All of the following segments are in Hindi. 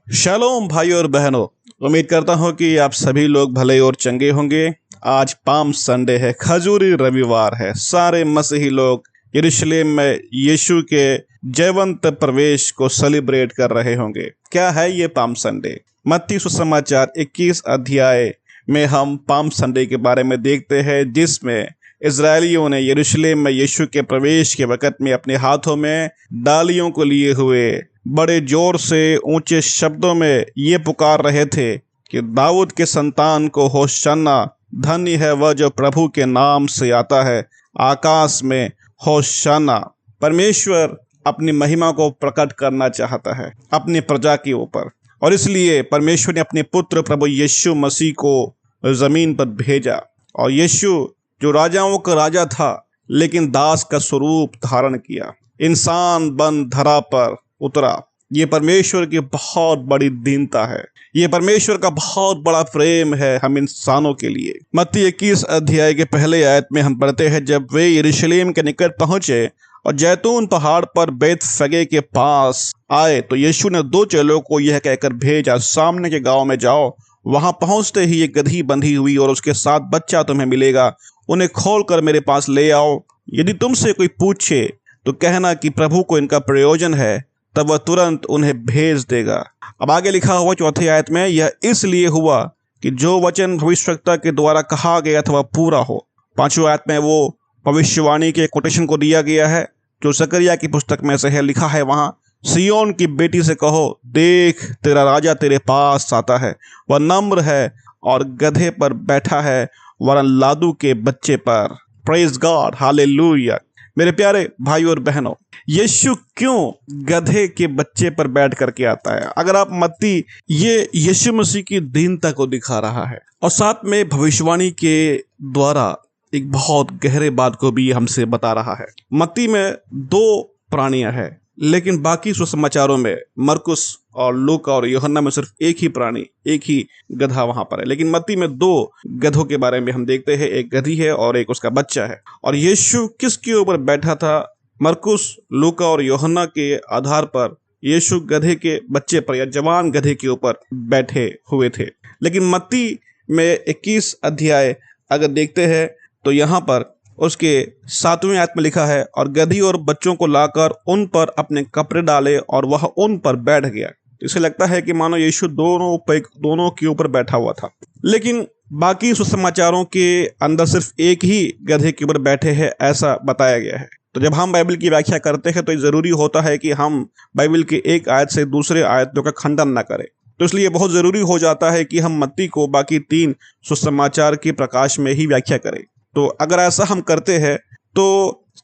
शालोम भाई और बहनों, उम्मीद करता हूँ कि आप सभी लोग भले और चंगे होंगे। आज पाम संडे है, खजूरी रविवार है। सारे मसीही लोग यरूशलेम में यीशु के जयवंत प्रवेश को सेलिब्रेट कर रहे होंगे। क्या है ये पाम संडे? मत्ती सुसमाचार 21 अध्याय में हम पाम संडे के बारे में देखते हैं, जिसमें इजरायलियों ने यरूशलेम में यीशु के प्रवेश के वक़्त में अपने हाथों में डालियों को लिए हुए बड़े जोर से ऊंचे शब्दों में ये पुकार रहे थे कि दाऊद के संतान को होशाना, धन्य है वह जो प्रभु के नाम से आता है, आकाश में होशाना। परमेश्वर अपनी महिमा को प्रकट करना चाहता है अपनी प्रजा के ऊपर, और इसलिए परमेश्वर ने अपने पुत्र प्रभु यीशु मसीह को जमीन पर भेजा। और यीशु जो राजाओं का राजा था, लेकिन दास का स्वरूप धारण किया, इंसान बन धरा पर उतरा। ये परमेश्वर की बहुत बड़ी दीनता है, ये परमेश्वर का बहुत बड़ा प्रेम है हम इंसानों के लिए। मत्ती 21 अध्याय के पहले आयत में हम पढ़ते हैं, जब वे यरूशलेम के निकट पहुंचे और जैतून पहाड़ पर बैतफगे के पास आए, तो यीशु ने दो चेलों को यह कहकर भेजा, सामने के गांव में जाओ, वहां पहुंचते ही एक गदही बंधी हुई और उसके साथ बच्चा तुम्हें मिलेगा, उन्हें खोल कर मेरे पास ले आओ। यदि तुमसे कोई पूछे तो कहना कि प्रभु को इनका प्रयोजन है, तब वह तुरंत उन्हें भेज देगा। अब आगे लिखा हुआ चौथी आयत में, यह इसलिए हुआ कि जो वचन भविष्यवक्ता के द्वारा कहा गया था वह पूरा हो। पांचवी आयत में वो भविष्यवाणी के कोटेशन को दिया गया है जो जकरिया की पुस्तक में से है। लिखा है वहां, सियोन की बेटी से कहो, देख तेरा राजा तेरे पास आता है, वह नम्र है और गधे पर बैठा है, वरन लादू के बच्चे पर। Praise God, hallelujah. मेरे प्यारे भाई और बहनों, यीशु क्यों गधे के बच्चे पर बैठ करके आता है? अगर आप मत्ती, ये यीशु मसीह की दीनता को दिखा रहा है और साथ में भविष्यवाणी के द्वारा एक बहुत गहरे बात को भी हमसे बता रहा है। मत्ती में दो प्राणियां हैं, लेकिन बाकी सुसमाचारों में मरकुस और लूका और यूहन्ना में सिर्फ एक ही प्राणी, एक ही गधा वहां पर है। लेकिन मत्ती में दो गधों के बारे में हम देखते हैं, एक गधी है और एक उसका बच्चा है। और यीशु किसके ऊपर बैठा था? मरकुस, लूका और यूहन्ना के आधार पर यीशु गधे के बच्चे पर या जवान गधे के ऊपर बैठे हुए थे। लेकिन मत्ती में 21 अध्याय अगर देखते हैं तो यहाँ पर उसके 7वें आयत में लिखा है, और गधी और बच्चों को लाकर उन पर अपने कपड़े डाले और वह उन पर बैठ गया। इसे लगता है कि मानो यीशु दोनों के ऊपर बैठा हुआ था। लेकिन बाकी सुसमाचारों के अंदर सिर्फ एक ही गधे के ऊपर बैठे हैं, ऐसा बताया गया है। तो जब हम बाइबल की व्याख्या करते हैं तो ये जरूरी होता है कि हम बाइबल के एक आयत से दूसरे आयतों का खंडन न करें। तो इसलिए बहुत जरूरी हो जाता है कि हम मत्ती को बाकी 3 सुसमाचार के प्रकाश में ही व्याख्या करें। तो अगर ऐसा हम करते हैं तो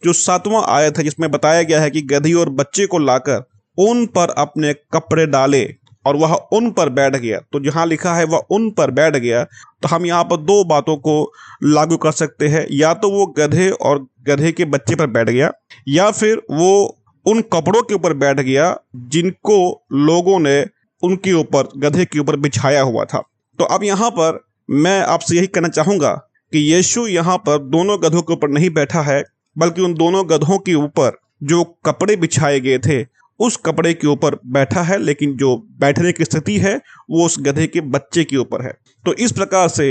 जो 7वां आयत है जिसमें बताया गया है कि गधी और बच्चे को लाकर उन पर अपने कपड़े डाले और वह उन पर बैठ गया, तो जहां लिखा है वह उन पर बैठ गया, तो हम यहाँ पर दो बातों को लागू कर सकते हैं। या तो वो गधे और गधे के बच्चे पर बैठ गया, या फिर वो उन कपड़ों के ऊपर बैठ गया जिनको लोगों ने उनके ऊपर, गधे के ऊपर बिछाया हुआ था। तो अब यहाँ पर मैं आपसे यही कहना चाहूंगा कि यीशु यहाँ पर दोनों गधों के ऊपर नहीं बैठा है, बल्कि उन दोनों गधों के ऊपर जो कपड़े बिछाए गए थे उस कपड़े के ऊपर बैठा है, लेकिन जो बैठने की स्थिति है वो उस गधे के बच्चे के ऊपर है। तो इस प्रकार से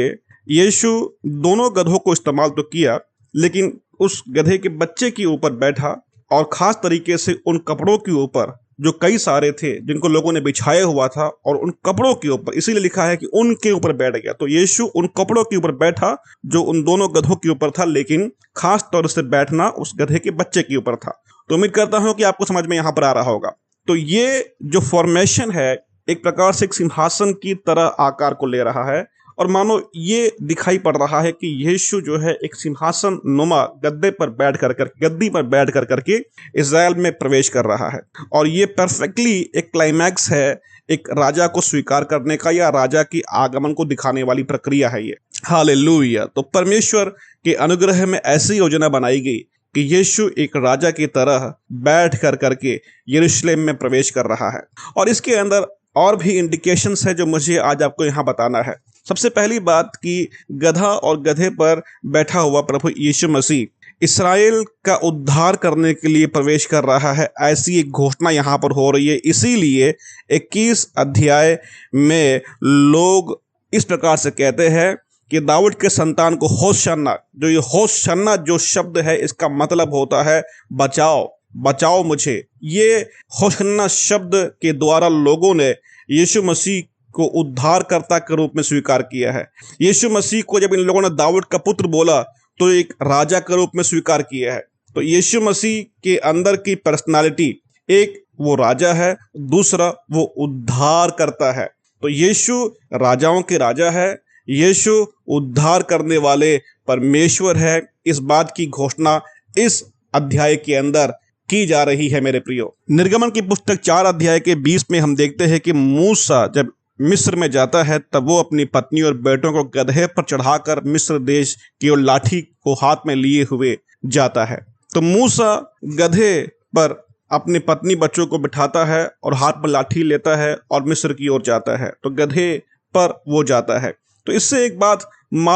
यीशु दोनों गधों को इस्तेमाल तो किया, लेकिन उस गधे के बच्चे के ऊपर बैठा, और खास तरीके से उन कपड़ों के ऊपर जो कई सारे थे जिनको लोगों ने बिछाया हुआ था, और उन कपड़ों के ऊपर, इसीलिए लिखा है कि उनके ऊपर बैठ गया। तो यीशु उन कपड़ों के ऊपर बैठा जो उन दोनों गधों के ऊपर था, लेकिन खास तौर से बैठना उस गधे के बच्चे के ऊपर था। तो उम्मीद करता हूं कि आपको समझ में यहां पर आ रहा होगा। तो ये जो फॉर्मेशन है एक प्रकार से एक सिंहासन की तरह आकार को ले रहा है, और मानो ये दिखाई पड़ रहा है कि यीशु जो है एक सिंहासन नुमा गद्दी पर बैठ कर करके इज़राइल में प्रवेश कर रहा है। और ये परफेक्टली एक क्लाइमैक्स है एक राजा को स्वीकार करने का, या राजा की आगमन को दिखाने वाली प्रक्रिया है ये। हालेलुया। तो परमेश्वर के अनुग्रह में ऐसी योजना बनाई गई कि यीशु एक राजा की तरह बैठ कर करके यरूशलेम में प्रवेश कर रहा है। और इसके अंदर और भी इंडिकेशंस है जो मुझे आज आपको यहाँ बताना है। सबसे पहली बात कि गधा और गधे पर बैठा हुआ प्रभु यीशु मसीह इस्राएल का उद्धार करने के लिए प्रवेश कर रहा है, ऐसी एक घोषणा यहाँ पर हो रही है। इसीलिए 21 अध्याय में लोग इस प्रकार से कहते हैं कि दाऊद के संतान को होशाना, जो ये होशाना जो शब्द है इसका मतलब होता है बचाओ, बचाओ मुझे। ये होशाना शब्द के द्वारा लोगों ने यीशु मसीह को उद्धारकर्ता के रूप में स्वीकार किया है। यीशु मसीह को जब इन लोगों ने दाऊद का पुत्र बोला तो एक राजा के रूप में स्वीकार किया है। तो यीशु मसीह के अंदर की पर्सनालिटी, एक वो राजा है, दूसरा वो उद्धार करता है। तो यीशु राजाओं के राजा है, यीशु उद्धार करने वाले परमेश्वर है। इस बात की घोषणा इस अध्याय के अंदर की जा रही है। मेरे प्रियो, निर्गमन की पुस्तक 4 अध्याय के 20 में हम देखते हैं कि मूसा जब मिस्र में जाता है तब वो अपनी पत्नी और बेटों को गधे पर चढ़ाकर मिस्र देश की ओर लाठी को हाथ में लिए हुए जाता है। तो मूसा गधे पर अपनी पत्नी बच्चों को बिठाता है और हाथ में लाठी लेता है और मिस्र की ओर जाता है। तो गधे पर वो जाता है। तो इससे एक बात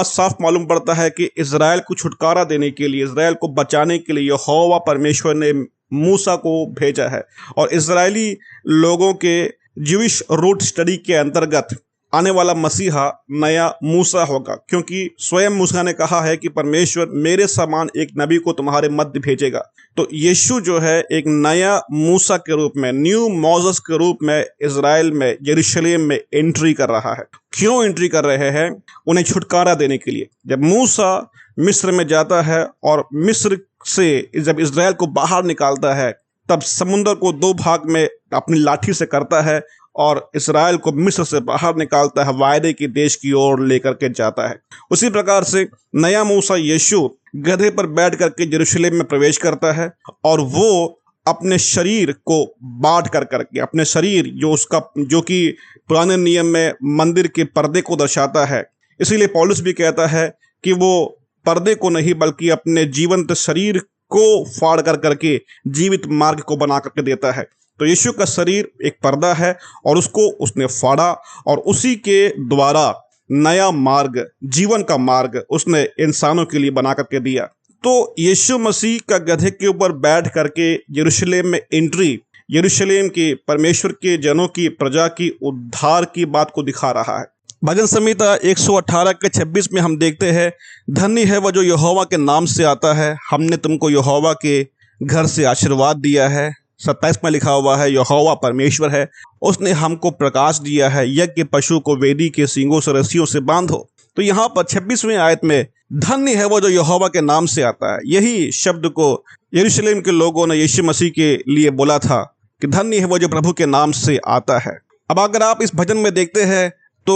साफ मालूम पड़ता है कि इज़राइल को छुटकारा देने के लिए, इज़राइल को बचाने के लिए यहोवा परमेश्वर ने मूसा को भेजा है। और इज़राइली लोगों के ज्यूइश रूट स्टडी के अंतर्गत आने वाला मसीहा नया मूसा होगा, क्योंकि स्वयं मूसा ने कहा है कि परमेश्वर मेरे समान एक नबी को तुम्हारे मध्य भेजेगा। तो यीशु जो है एक नया मूसा के रूप में, न्यू मोसेस के रूप में इज़राइल में, यरूशलेम में एंट्री कर रहा है। क्यों एंट्री कर रहे हैं? उन्हें छुटकारा देने के लिए। जब मूसा मिस्र में जाता है और मिस्र से जब इज़राइल को बाहर निकालता है तब समुद्र को 2 भाग में अपनी लाठी से करता है और इस्राएल को मिस्र से बाहर निकालता है, वायदे के देश की ओर लेकर के जाता है। उसी प्रकार से नया मूसा यीशु गधे पर बैठ करके यरूशलेम में प्रवेश करता है और वो अपने शरीर को बांट कर करके, अपने शरीर जो कि पुराने नियम में मंदिर के पर्दे को दर्शाता है, इसीलिए पौलुस भी कहता है कि वो पर्दे को नहीं बल्कि अपने जीवंत शरीर को फाड़ कर करके जीवित मार्ग को बना करके देता है। तो यीशु का शरीर एक पर्दा है और उसको उसने फाड़ा और उसी के द्वारा नया मार्ग, जीवन का मार्ग उसने इंसानों के लिए बना करके दिया। तो यीशु मसीह का गधे के ऊपर बैठ करके यरूशलेम में एंट्री, यरूशलेम के परमेश्वर के जनों की, प्रजा की उद्धार की बात को दिखा रहा है। भजन संहिता 118 के 26 में हम देखते हैं, धन्य है वह जो यहोवा के नाम से आता है, हमने तुमको यहोवा के घर से आशीर्वाद दिया है। 27 में लिखा हुआ है, यहोवा परमेश्वर है, उसने हमको प्रकाश दिया है, यज्ञ पशु को वेदी के सींगों से रस्सियों से बांधो। तो यहाँ पर 26वें आयत में धन्य है वो जो यहोवा के नाम से आता है, यही शब्द को यरूशलेम के लोगों ने यीशु मसीह के लिए बोला था कि धन्य है वो जो प्रभु के नाम से आता है। अब अगर आप इस भजन में देखते हैं तो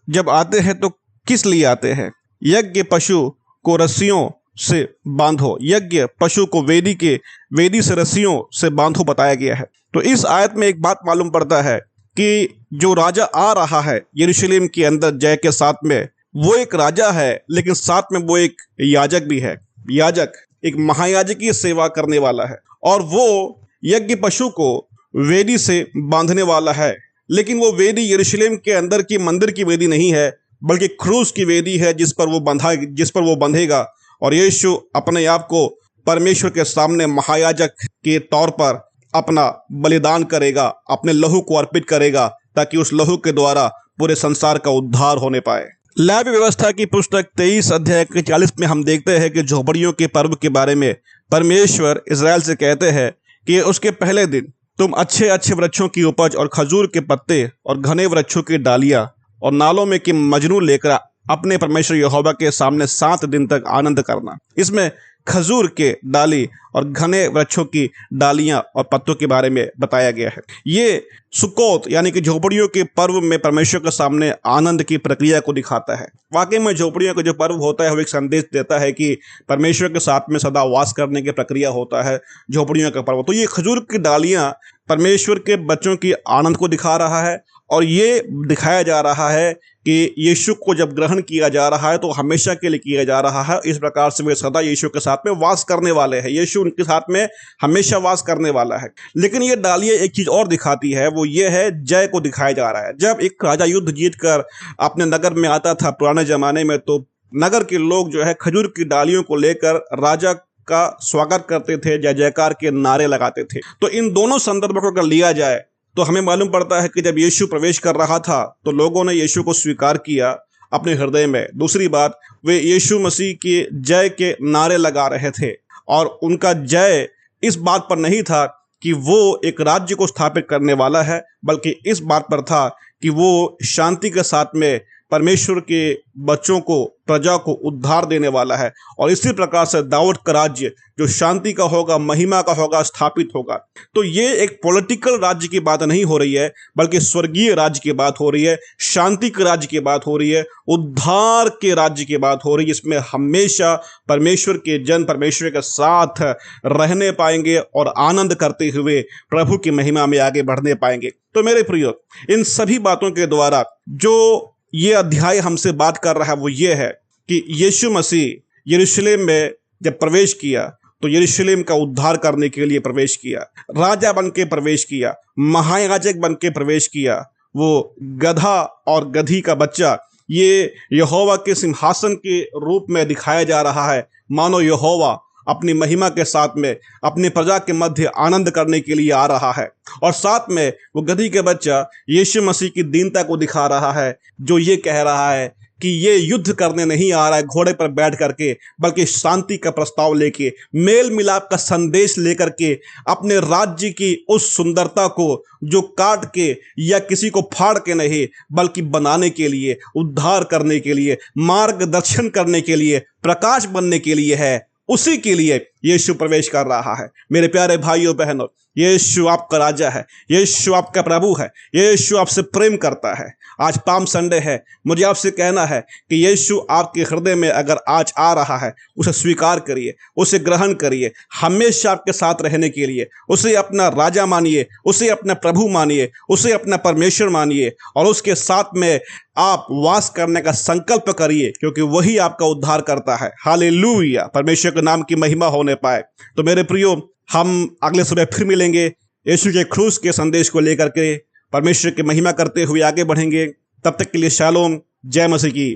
जब आते हैं तो किस लिए आते हैं? यज्ञ पशु को रस्सियों से बांधो, यज्ञ पशु को वेदी से रस्सियों से बांधो बताया गया है। तो इस आयत में एक बात मालूम पड़ता है कि जो राजा आ रहा है यरूशलेम के अंदर जय के साथ में, वो एक राजा है लेकिन साथ में वो एक याजक भी है। याजक एक महायाजकीय सेवा करने वाला है और वो यज्ञ पशु को वेदी से बांधने वाला है। लेकिन वो वेदी यरूशलेम के अंदर की मंदिर की वेदी नहीं है, बल्कि क्रूस की वेदी है जिस पर वो बंधेगा। और यीशु अपने आप को परमेश्वर के सामने महायाजक के तौर पर अपना बलिदान करेगा, अपने लहू को अर्पित करेगा, ताकि उस लहू के द्वारा पूरे संसार का उद्धार होने पाए। लेवी व्यवस्था की पुस्तक 23 अध्याय के 40 में हम देखते हैं कि झोपड़ियों के पर्व के बारे में परमेश्वर इज़राइल से कहते हैं कि उसके पहले दिन तुम अच्छे अच्छे वृक्षों की उपज और खजूर के पत्ते और घने वृक्षों की डालियां और नालों में की मजनू लेकर अपने परमेश्वर यहोवा के सामने 7 दिन तक आनंद करना। इसमें खजूर के डाली और घने वृक्षों की डालियां और पत्तों के बारे में बताया गया है। ये सुक्कोत यानी कि झोपड़ियों के पर्व में परमेश्वर के सामने आनंद की प्रक्रिया को दिखाता है। वाकई में झोपड़ियों का जो पर्व होता है वो एक संदेश देता है कि परमेश्वर के साथ में सदा वास करने की प्रक्रिया होता है झोपड़ियों का पर्व। तो ये खजूर की डालियां परमेश्वर के बच्चों की आनंद को दिखा रहा है और ये दिखाया जा रहा है कि यीशु को जब ग्रहण किया जा रहा है तो हमेशा के लिए किया जा रहा है। इस प्रकार से वे सदा यीशु के साथ में वास करने वाले हैं, यीशु उनके साथ में हमेशा वास करने वाला है। लेकिन ये डालियाँ एक चीज़ और दिखाती है, वो ये है जय को दिखाया जा रहा है। जब एक राजा युद्ध जीत कर अपने नगर में आता था पुराने ज़माने में, तो नगर के लोग जो है खजूर की डालियों को लेकर राजा का स्वागत करते थे, जय जयकार के नारे लगाते थे। तो इन दोनों संदर्भों को अगर लिया जाए तो हमें मालूम पड़ता है कि जब यीशु प्रवेश कर रहा था तो लोगों ने यीशु को स्वीकार किया अपने हृदय में। दूसरी बात, वे यीशु मसीह के जय के नारे लगा रहे थे और उनका जय इस बात पर नहीं था कि वो एक राज्य को स्थापित करने वाला है, बल्कि इस बात पर था कि वो शांति के साथ में परमेश्वर के बच्चों को, प्रजा को उद्धार देने वाला है। और इसी प्रकार से दाऊद का राज्य जो शांति का होगा, महिमा का होगा, स्थापित होगा। तो ये एक पॉलिटिकल राज्य की बात नहीं हो रही है, बल्कि स्वर्गीय राज्य की बात हो रही है, शांति के राज्य की बात हो रही है, उद्धार के राज्य की बात हो रही है, जिसमें हमेशा परमेश्वर के जन परमेश्वर के साथ रहने पाएंगे और आनंद करते हुए प्रभु की महिमा में आगे बढ़ने पाएंगे। तो मेरे प्रियो, इन सभी बातों के द्वारा जो ये अध्याय हमसे बात कर रहा है वो ये है कि यीशु मसीह यरूशलेम में जब प्रवेश किया तो यरूशलेम का उद्धार करने के लिए प्रवेश किया, राजा बन के प्रवेश किया, महायाजक बन के प्रवेश किया। वो गधा और गधी का बच्चा ये यहोवा के सिंहासन के रूप में दिखाया जा रहा है, मानो यहोवा अपनी महिमा के साथ में अपनी प्रजा के मध्य आनंद करने के लिए आ रहा है। और साथ में वो गधी के बच्चा यीशु मसीह की दीनता को दिखा रहा है, जो ये कह रहा है कि ये युद्ध करने नहीं आ रहा है घोड़े पर बैठ करके, बल्कि शांति का प्रस्ताव लेके, मेल मिलाप का संदेश लेकर के, अपने राज्य की उस सुंदरता को जो काट के या किसी को फाड़ के नहीं, बल्कि बनाने के लिए, उद्धार करने के लिए, मार्गदर्शन करने के लिए, प्रकाश बनने के लिए है, उसी के लिए यीशु प्रवेश कर रहा है। मेरे प्यारे भाइयों बहनों, यीशु आपका राजा है, यीशु आपका प्रभु है, यीशु आपसे प्रेम करता है। आज पाम संडे है, मुझे आपसे कहना है कि यीशु आपके हृदय में अगर आज आ रहा है, उसे स्वीकार करिए, उसे ग्रहण करिए, हमेशा आपके साथ रहने के लिए उसे अपना राजा मानिए, उसे अपना प्रभु मानिए, उसे अपना परमेश्वर मानिए और उसके साथ में आप वास करने का संकल्प करिए, क्योंकि वही आपका उद्धार करता है। हालेलुया, परमेश्वर के नाम की महिमा होने पाए। तो मेरे प्रियो, हम अगले सुबह फिर मिलेंगे, यीशु के क्रूस के संदेश को लेकर के परमेश्वर की महिमा करते हुए आगे बढ़ेंगे। तब तक के लिए शालोम, जय मसीह की।